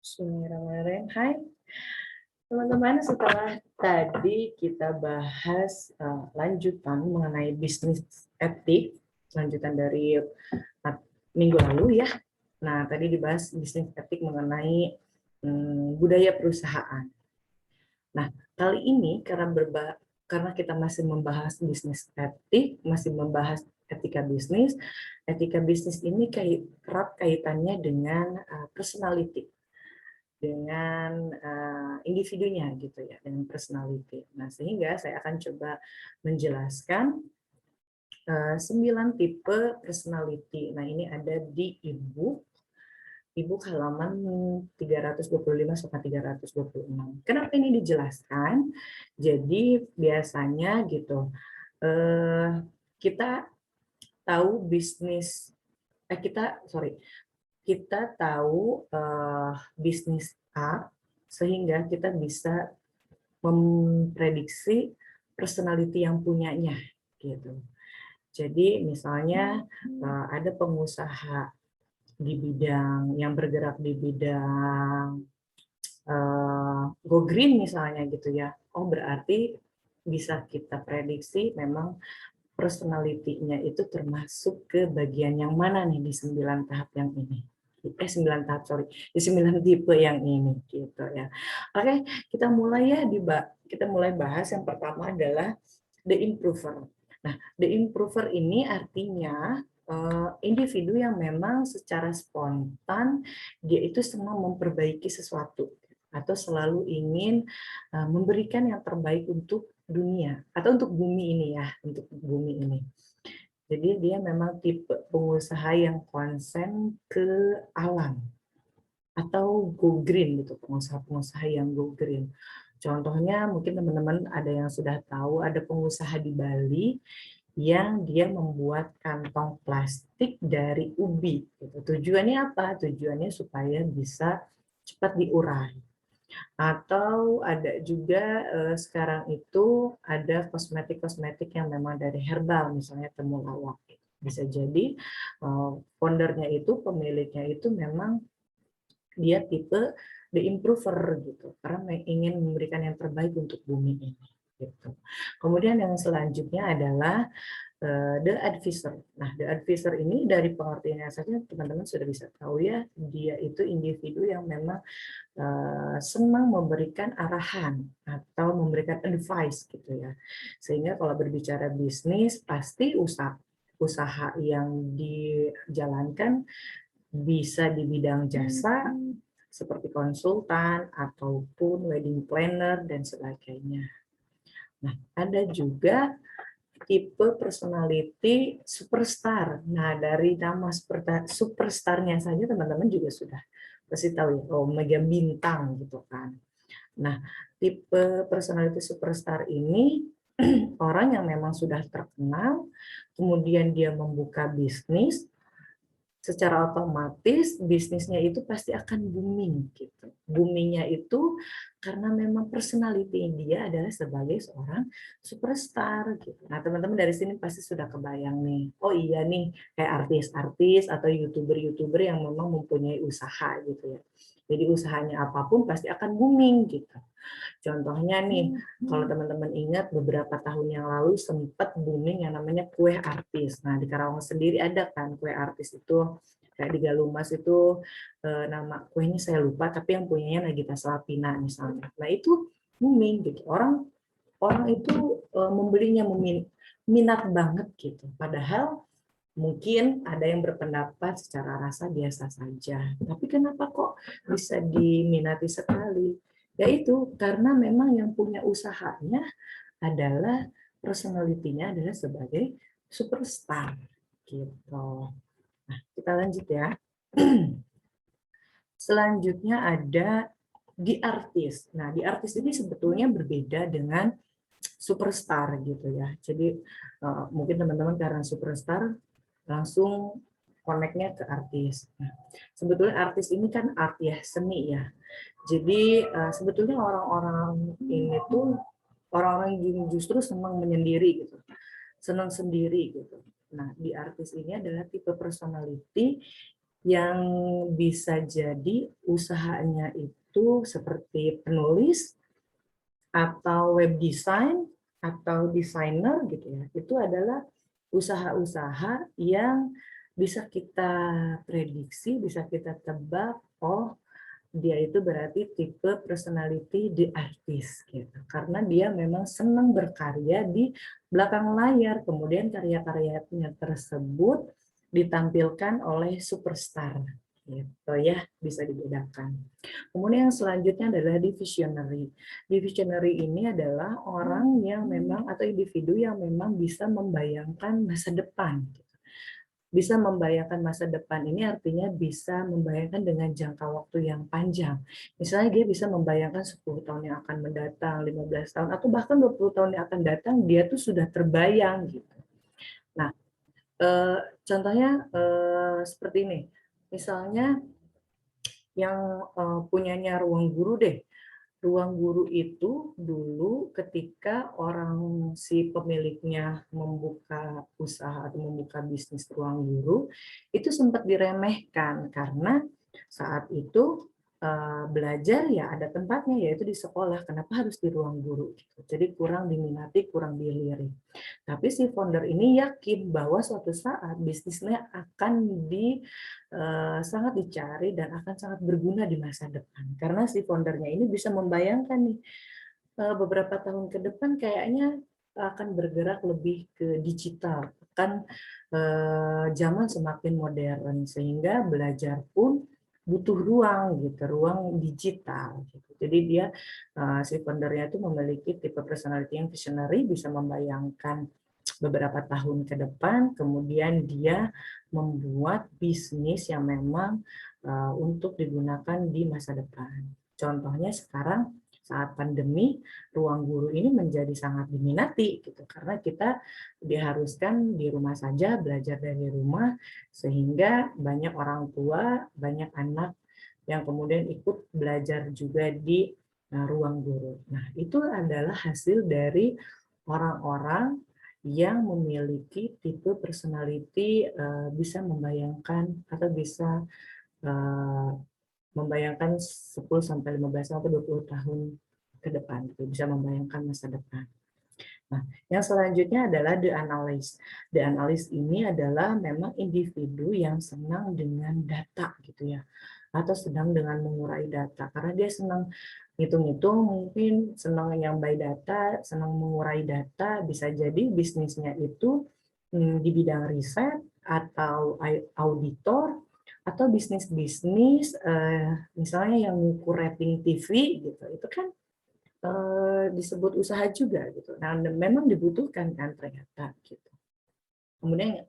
Bismillahirrahmanirrahim. Hai teman-teman, setelah tadi kita bahas lanjutan mengenai bisnis etik, lanjutan dari minggu lalu ya. Nah, tadi dibahas bisnis etik mengenai budaya perusahaan. Nah, kali ini karena kita masih membahas bisnis etik, masih membahas etika bisnis ini erat kaitannya dengan personality, dengan individunya gitu ya, dengan personality. Nah, sehingga saya akan coba menjelaskan 9 tipe personality. Nah, ini ada di e-book halaman 325-326. Kenapa ini dijelaskan? Jadi biasanya gitu, kita tahu kita tahu bisnis A, sehingga kita bisa memprediksi personality yang punyanya gitu. Jadi misalnya ada pengusaha di bidang yang bergerak di bidang go green misalnya gitu ya. Oh, berarti bisa kita prediksi memang personality-nya itu termasuk ke bagian yang mana nih di 9 tahap yang ini. 9 tahap, di 9 tipe yang ini gitu ya. Oke, kita mulai kita mulai bahas. Yang pertama adalah the improver. Nah, the improver ini artinya individu yang memang secara spontan dia itu senang memperbaiki sesuatu atau selalu ingin memberikan yang terbaik untuk dunia atau untuk bumi ini ya, untuk bumi ini. Jadi dia memang tipe pengusaha yang konsen ke alam atau go green gitu, pengusaha-pengusaha yang go green. Contohnya mungkin teman-teman ada yang sudah tahu, ada pengusaha di Bali yang dia membuat kantong plastik dari ubi. Gitu. Tujuannya apa? Tujuannya supaya bisa cepat diurai. Atau ada juga sekarang itu ada kosmetik-kosmetik yang memang dari herbal, misalnya temulawak. Bisa jadi foundernya itu, pemiliknya itu memang dia tipe the improver gitu, karena ingin memberikan yang terbaik untuk bumi ini. Gitu. Kemudian yang selanjutnya adalah the advisor. Nah, the advisor ini dari pengertiannya saja teman-teman sudah bisa tahu ya, dia itu individu yang memang senang memberikan arahan atau memberikan advice gitu ya. Sehingga kalau berbicara bisnis pasti usaha yang dijalankan bisa di bidang jasa seperti konsultan ataupun wedding planner dan sebagainya. Nah, ada juga tipe personality superstar. Nah, dari nama superstarnya saja teman-teman juga sudah pasti tahu ya, oh, mega bintang gitu kan. Nah, tipe personality superstar ini orang yang memang sudah terkenal, kemudian dia membuka bisnis, secara otomatis bisnisnya itu pasti akan booming gitu. Boomingnya itu karena memang personality dia adalah sebagai seorang superstar gitu. Nah, teman-teman dari sini pasti sudah kebayang nih. Oh iya nih, kayak artis-artis atau youtuber-youtuber yang memang mempunyai usaha gitu ya. Jadi usahanya apapun pasti akan booming gitu. Contohnya nih, kalau teman-teman ingat beberapa tahun yang lalu sempat booming yang namanya kue artis. Nah, di Karawang sendiri ada kan kue artis itu, kayak di Galumas itu nama kuenya saya lupa, tapi yang punyanya Nagita Slavina misalnya. Nah, itu booming gitu. Orang itu membelinya minat banget gitu. Padahal mungkin ada yang berpendapat secara rasa biasa saja. Tapi kenapa kok bisa diminati sekali? Yaitu karena memang yang punya usahanya adalah personality-nya adalah sebagai superstar gitu. Nah, kita lanjut ya. Selanjutnya ada di artis. Nah, di artis ini sebetulnya berbeda dengan superstar gitu ya. Jadi mungkin teman-teman karena superstar langsung connect-nya ke artis. Nah, sebetulnya artis ini kan art ya, seni ya. Jadi sebetulnya orang-orang ini tuh orang-orang yang justru senang menyendiri gitu, senang sendiri gitu. Nah, di artis ini adalah tipe personality yang bisa jadi usahanya itu seperti penulis atau web design atau desainer gitu ya. Itu adalah usaha-usaha yang bisa kita prediksi, bisa kita tebak, oh dia itu berarti tipe personality the artist gitu. Karena dia memang senang berkarya di belakang layar, kemudian karya-karyanya tersebut ditampilkan oleh superstar gitu ya, bisa dibedakan. Kemudian yang selanjutnya adalah divisionary. Divisionary ini adalah orang yang memang atau individu yang memang bisa membayangkan masa depan. Bisa membayangkan masa depan ini artinya bisa membayangkan dengan jangka waktu yang panjang. Misalnya dia bisa membayangkan 10 tahun yang akan mendatang, 15 tahun, atau bahkan 20 tahun yang akan datang, dia tuh sudah terbayang gitu. Nah, contohnya seperti ini. Misalnya yang punyanya Ruang Guru deh. Ruang Guru itu dulu ketika orang si pemiliknya membuka usaha atau membuka bisnis Ruang Guru, itu sempat diremehkan karena saat itu belajar ya ada tempatnya yaitu di sekolah, kenapa harus di Ruang Guru gitu. Jadi kurang diminati, kurang dilirik. Tapi si founder ini yakin bahwa suatu saat bisnisnya akan sangat dicari dan akan sangat berguna di masa depan. Karena si foundernya ini bisa membayangkan nih, beberapa tahun ke depan kayaknya akan bergerak lebih ke digital. Kan zaman semakin modern sehingga belajar pun butuh ruang gitu, ruang digital gitu. Jadi dia si foundernya itu memiliki tipe personality yang visionary, bisa membayangkan beberapa tahun ke depan, kemudian dia membuat bisnis yang memang untuk digunakan di masa depan. Contohnya sekarang saat pandemi, Ruang Guru ini menjadi sangat diminati gitu karena kita diharuskan di rumah saja, belajar dari rumah, sehingga banyak orang tua, banyak anak yang kemudian ikut belajar juga di Ruang Guru. Nah, itu adalah hasil dari orang-orang yang memiliki tipe personality bisa membayangkan atau bisa eh, membayangkan 10 sampai 15 sampai 20 tahun ke depan, gitu. Bisa membayangkan masa depan. Nah, yang selanjutnya adalah the analyst. The analyst ini adalah memang individu yang senang dengan data gitu ya, atau sedang dengan mengurai data karena dia senang hitung-hitung, mungkin senang yang by data, senang mengurai data, bisa jadi bisnisnya itu di bidang riset atau auditor atau bisnis-bisnis misalnya yang ngukur rating TV gitu, itu kan disebut usaha juga gitu. Nah, memang dibutuhkan kan ternyata gitu. Kemudian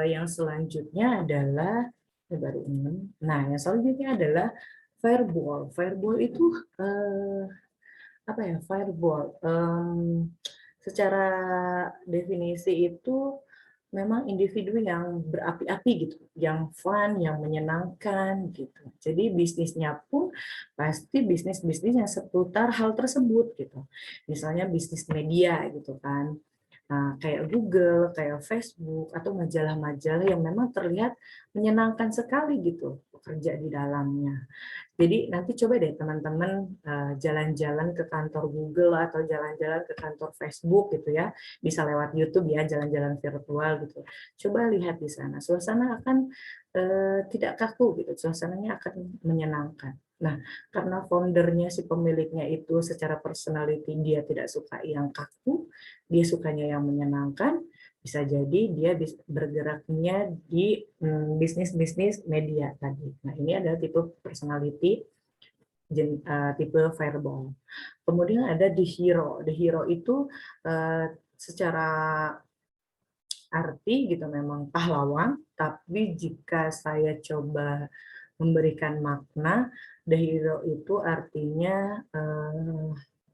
yang selanjutnya adalah baru 6. Nah, yang selanjutnya adalah fireball. Fireball itu apa ya? Fireball. Secara definisi itu memang individu yang berapi-api gitu, yang fun, yang menyenangkan gitu. Jadi bisnisnya pun pasti bisnis-bisnis yang seputar hal tersebut gitu. Misalnya bisnis media gitu kan. Nah, kayak Google, kayak Facebook, atau majalah-majalah yang memang terlihat menyenangkan sekali gitu bekerja di dalamnya. Jadi nanti coba deh teman-teman jalan-jalan ke kantor Google atau jalan-jalan ke kantor Facebook gitu ya, bisa lewat YouTube ya, jalan-jalan virtual gitu. Coba lihat di sana, suasana akan tidak kaku gitu, suasananya akan menyenangkan. Nah, karena foundernya si pemiliknya itu secara personality dia tidak suka yang kaku, dia sukanya yang menyenangkan, bisa jadi dia bergeraknya di bisnis-bisnis media tadi. Nah, ini adalah tipe personality tipe fireball. Kemudian ada the hero. The hero itu secara arti gitu memang pahlawan, tapi jika saya coba memberikan makna, the hero itu artinya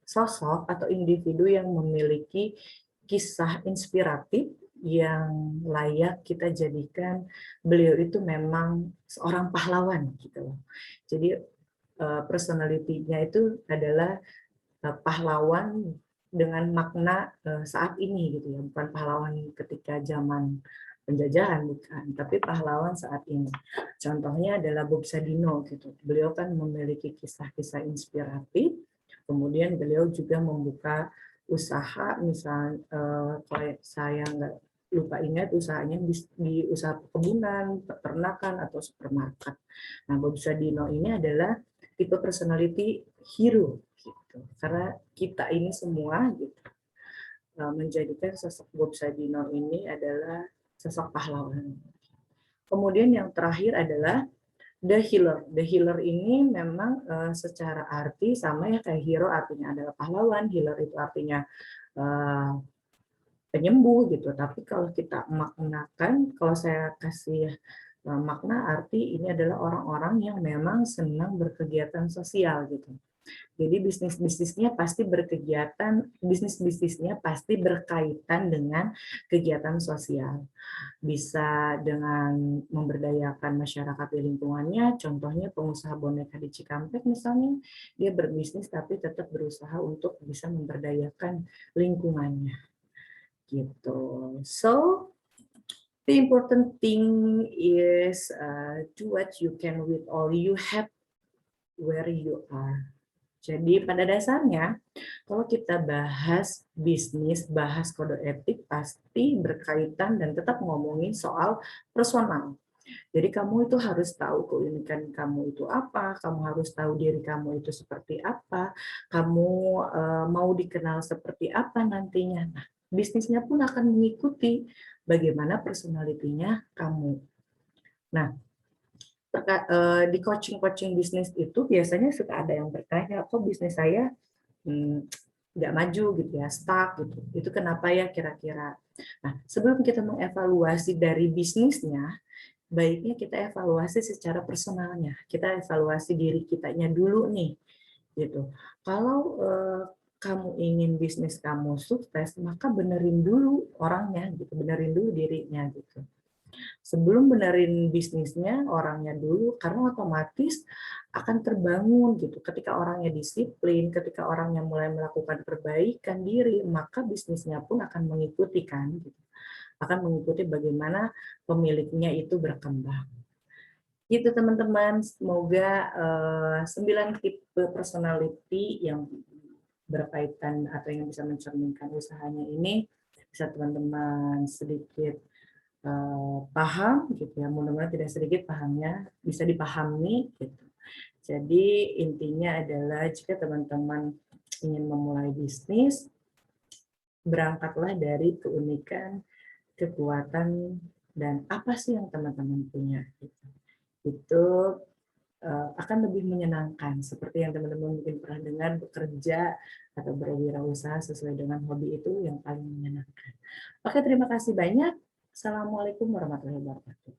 sosok atau individu yang memiliki kisah inspiratif yang layak kita jadikan beliau itu memang seorang pahlawan gitu loh. Jadi personality-nya itu adalah pahlawan dengan makna saat ini gitu ya, bukan pahlawan ketika zaman penjajahan, bukan, tapi pahlawan saat ini. Contohnya adalah Bob Sadino gitu. Beliau kan memiliki kisah-kisah inspiratif. Kemudian beliau juga membuka usaha, misal kalau saya nggak lupa ingat usahanya di usaha perkebunan, peternakan atau supermarket. Nah, Bob Sadino ini adalah tipe personality hero gitu. Karena kita ini semua gitu menjadikan sosok Bob Sadino ini adalah sosok pahlawan. Kemudian yang terakhir adalah The Healer. The Healer ini memang secara arti sama ya kayak hero, artinya adalah pahlawan, healer itu artinya uh, penyembuh gitu. Tapi kalau kita maknakan, kalau saya kasih makna arti ini adalah orang-orang yang memang senang berkegiatan sosial gitu. Jadi bisnis-bisnisnya pasti berkegiatan, bisnis-bisnisnya pasti berkaitan dengan kegiatan sosial. Bisa dengan memberdayakan masyarakat di lingkungannya, contohnya pengusaha boneka di Cikampek misalnya, dia berbisnis tapi tetap berusaha untuk bisa memberdayakan lingkungannya. Gitu. So, the important thing is do what you can with all you have where you are. Jadi pada dasarnya, kalau kita bahas bisnis, bahas kode etik, pasti berkaitan dan tetap ngomongin soal personal. Jadi kamu itu harus tahu keunikan kamu itu apa, kamu harus tahu diri kamu itu seperti apa, kamu mau dikenal seperti apa nantinya. Nah, bisnisnya pun akan mengikuti bagaimana personalitinya kamu. Nah, di coaching bisnis itu biasanya suka ada yang bertanya, kok bisnis saya nggak maju gitu ya, stuck gitu. Itu kenapa ya kira-kira? Nah, sebelum kita mengevaluasi dari bisnisnya, baiknya kita evaluasi secara personalnya. Kita evaluasi diri kitanya dulu nih, gitu. Kalau kamu ingin bisnis kamu sukses, maka benerin dulu orangnya, gitu. Benerin dulu dirinya, gitu. Sebelum benerin bisnisnya, orangnya dulu, karena otomatis akan terbangun gitu. Ketika orangnya disiplin, ketika orangnya mulai melakukan perbaikan diri, maka bisnisnya pun akan mengikuti kan, gitu. Akan mengikuti bagaimana pemiliknya itu berkembang. Gitu teman-teman, semoga 9 tipe personality yang berkaitan atau yang bisa mencerminkan usahanya ini bisa teman-teman sedikit paham gitu ya, mudah-mudahan tidak sedikit pahamnya bisa dipahami gitu. Jadi intinya adalah jika teman-teman ingin memulai bisnis, berangkatlah dari keunikan, kekuatan, dan apa sih yang teman-teman punya gitu. Itu akan lebih menyenangkan seperti yang teman-teman mungkin pernah dengar, bekerja atau berwirausaha sesuai dengan hobi itu yang paling menyenangkan. Oke, terima kasih banyak. Assalamualaikum warahmatullahi wabarakatuh.